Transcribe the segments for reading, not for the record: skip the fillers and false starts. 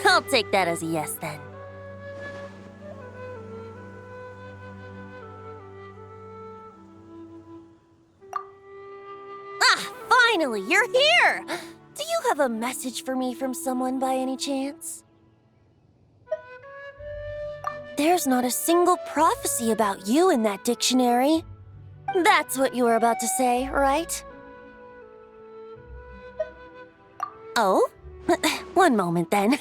I'll take that as a yes, then. Ah, finally, you're here! Do you have a message for me from someone by any chance? There's not a single prophecy about you in that dictionary. That's what you were about to say, right? Oh? One moment, then.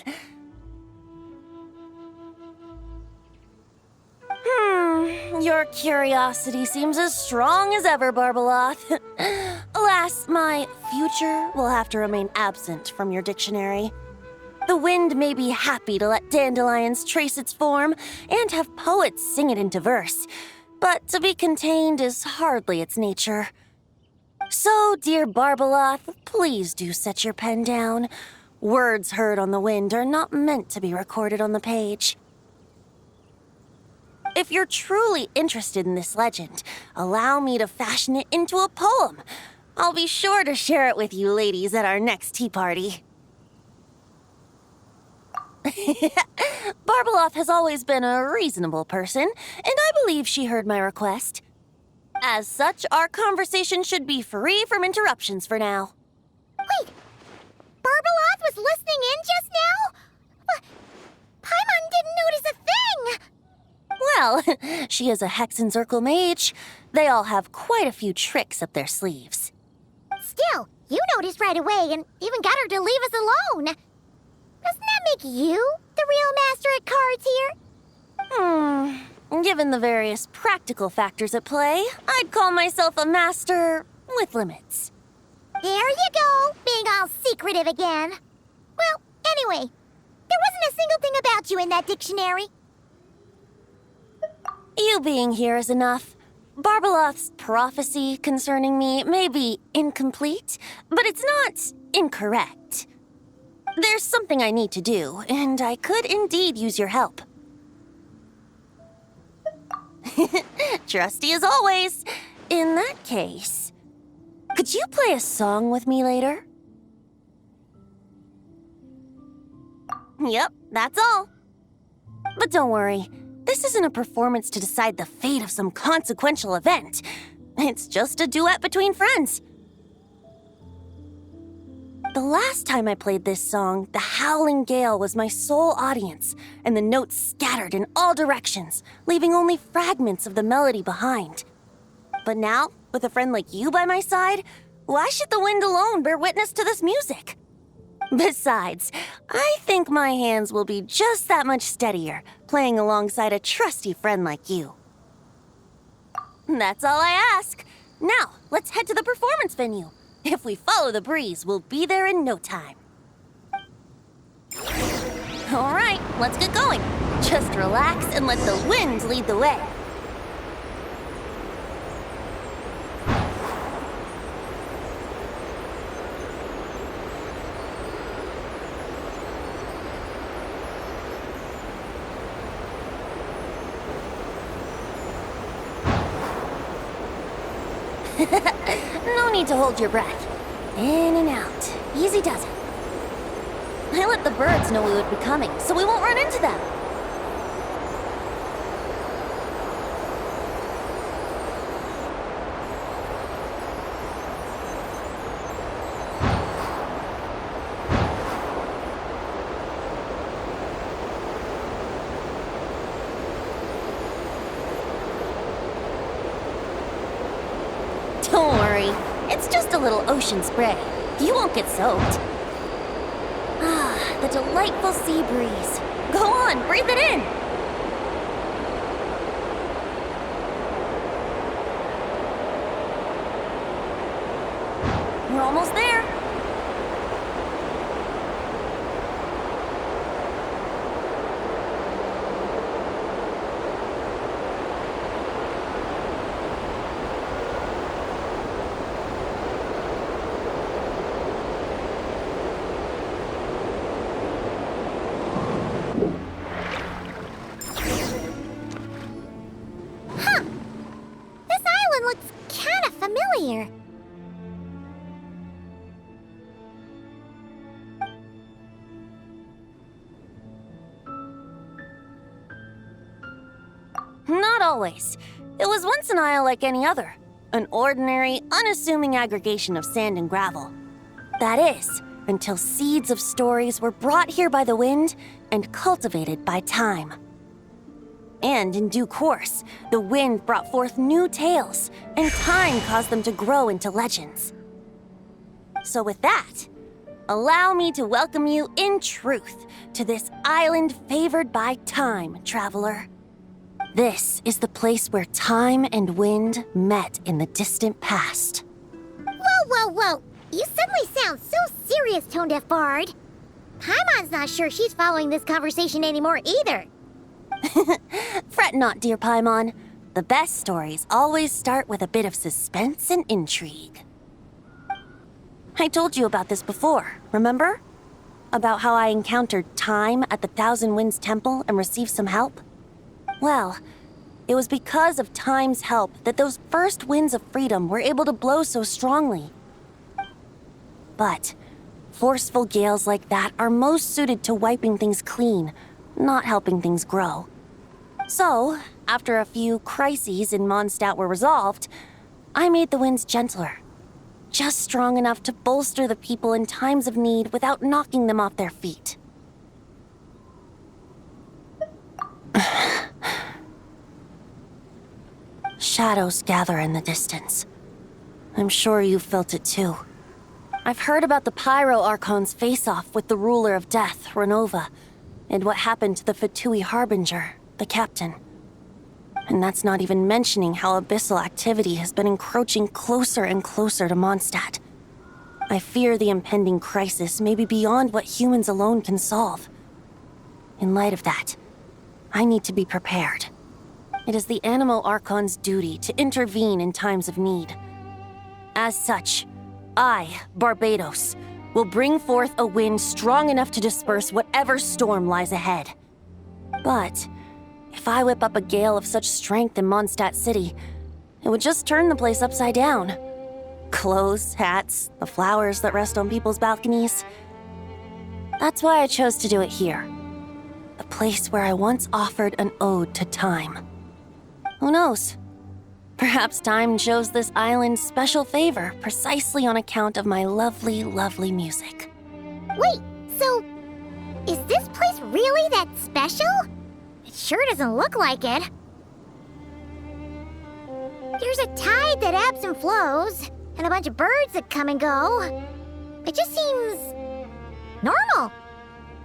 Your curiosity seems as strong as ever, Barbeloth. Alas, my future will have to remain absent from your dictionary. The wind may be happy to let dandelions trace its form and have poets sing it into verse, but to be contained is hardly its nature. So, dear Barbeloth, please do set your pen down. Words heard on the wind are not meant to be recorded on the page. If you're truly interested in this legend, allow me to fashion it into a poem. I'll be sure to share it with you ladies at our next tea party. Barbeloth has always been a reasonable person, and I believe she heard my request. As such, our conversation should be free from interruptions for now. Wait, Barbeloth was listening in just now? Paimon didn't notice a thing! Well, she is a Hexenzirkel mage. They all have quite a few tricks up their sleeves. Still, you noticed right away and even got her to leave us alone. Doesn't that make you the real master at cards here? Given the various practical factors at play, I'd call myself a master with limits. There you go, being all secretive again. Well, anyway, there wasn't a single thing about you in that dictionary. You being here is enough. Barbeloth's prophecy concerning me may be incomplete, but it's not incorrect. There's something I need to do, and I could indeed use your help. Trusty as always. In that case, could you play a song with me later? Yep, that's all. But don't worry. This isn't a performance to decide the fate of some consequential event. It's just a duet between friends. The last time I played this song, the howling gale was my sole audience, and the notes scattered in all directions, leaving only fragments of the melody behind. But now, with a friend like you by my side, why should the wind alone bear witness to this music? Besides, I think my hands will be just that much steadier, playing alongside a trusty friend like you. That's all I ask. Now, let's head to the performance venue. If we follow the breeze, we'll be there in no time. All right, let's get going. Just relax and let the wind lead the way. No need to hold your breath. In and out. Easy does it. I let the birds know we would be coming, so we won't run into them. Don't worry. It's just a little ocean spray. You won't get soaked. Ah, the delightful sea breeze. Go on, breathe it in. We're almost there. Not always. It was once an isle like any other. An ordinary, unassuming aggregation of sand and gravel. That is, until seeds of stories were brought here by the wind and cultivated by time. And in due course, the wind brought forth new tales, and time caused them to grow into legends. So with that, allow me to welcome you in truth to this island favored by time, traveler. This is the place where time and wind met in the distant past. Whoa, whoa, whoa! You suddenly sound so serious, Tone Deaf Bard. Paimon's not sure she's following this conversation anymore either. Fret not, dear Paimon. The best stories always start with a bit of suspense and intrigue. I told you about this before, remember? About how I encountered Time at the Thousand Winds Temple and received some help? Well, it was because of Time's help that those first winds of freedom were able to blow so strongly. But forceful gales like that are most suited to wiping things clean, not helping things grow. So, after a few crises in Mondstadt were resolved, I made the winds gentler. Just strong enough to bolster the people in times of need without knocking them off their feet. Shadows gather in the distance. I'm sure you felt it too. I've heard about the Pyro Archon's face-off with the ruler of death, Renova, and what happened to the Fatui Harbinger, the captain. And that's not even mentioning how abyssal activity has been encroaching closer and closer to Mondstadt. I fear the impending crisis may be beyond what humans alone can solve. In light of that, I need to be prepared. It is the Animo Archon's duty to intervene in times of need. As such, I, Barbados, will bring forth a wind strong enough to disperse whatever storm lies ahead. But if I whip up a gale of such strength in Mondstadt City, it would just turn the place upside down. Clothes, hats, the flowers that rest on people's balconies. That's why I chose to do it here. The place where I once offered an ode to time. Who knows? Perhaps time chose this island special favor precisely on account of my lovely, lovely music. Wait, so is this place really that special? It sure doesn't look like it. There's a tide that ebbs and flows, and a bunch of birds that come and go. It just seems normal.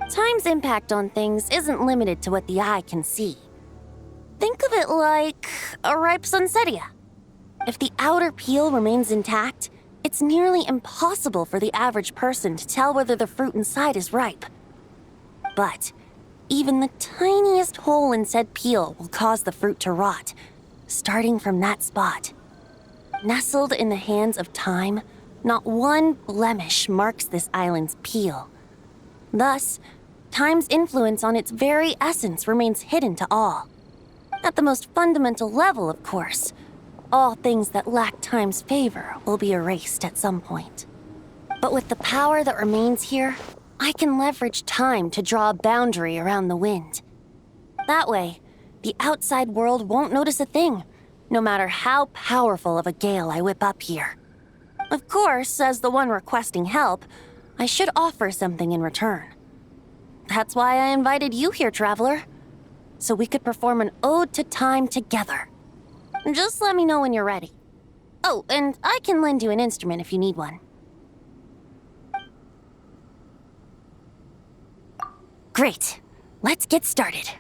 Time's impact on things isn't limited to what the eye can see. Think of it like a ripe sunsetia. If the outer peel remains intact, it's nearly impossible for the average person to tell whether the fruit inside is ripe. But even the tiniest hole in said peel will cause the fruit to rot, starting from that spot. Nestled in the hands of time, not one blemish marks this island's peel. Thus, time's influence on its very essence remains hidden to all. At the most fundamental level, of course, all things that lack time's favor will be erased at some point. But with the power that remains here, I can leverage time to draw a boundary around the wind. That way, the outside world won't notice a thing, no matter how powerful of a gale I whip up here. Of course, as the one requesting help, I should offer something in return. That's why I invited you here, traveler, so we could perform an ode to time together. Just let me know when you're ready. Oh, and I can lend you an instrument if you need one. Great. Let's get started.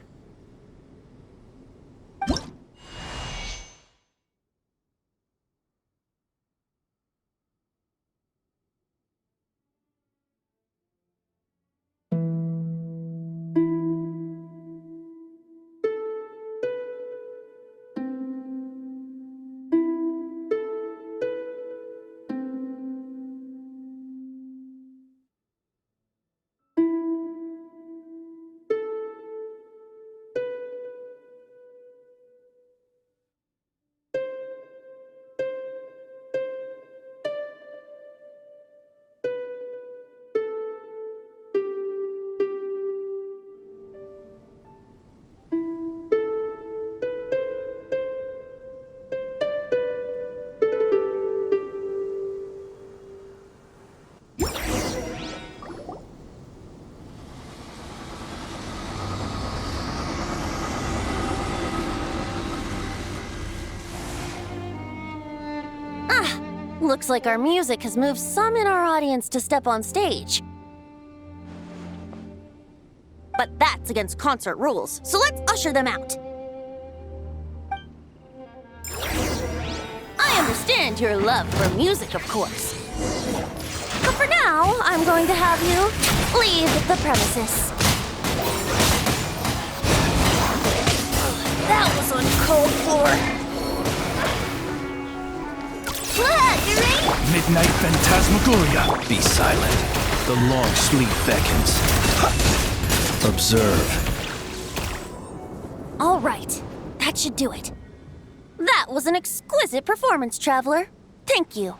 Looks like our music has moved some in our audience to step on stage. But that's against concert rules, so let's usher them out. I understand your love for music, of course. But for now, I'm going to have you leave the premises. That was uncalled for. What, you ready? Midnight Phantasmagoria. Be silent. The long sleep beckons. Observe. All right, that should do it. That was an exquisite performance, Traveler. Thank you.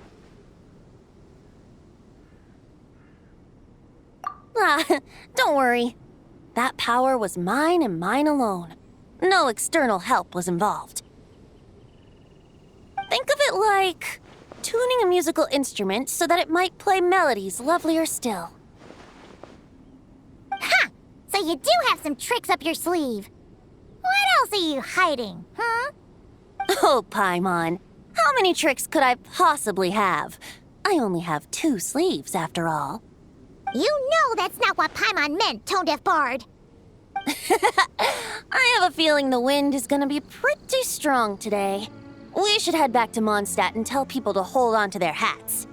Don't worry. That power was mine and mine alone. No external help was involved. Think of it like tuning a musical instrument so that it might play melodies lovelier still. Ha! So you do have some tricks up your sleeve. What else are you hiding, huh? Oh, Paimon. How many tricks could I possibly have? I only have 2 sleeves, after all. You know that's not what Paimon meant, Tone-Deaf Bard. I have a feeling the wind is gonna be pretty strong today. We should head back to Mondstadt and tell people to hold on to their hats.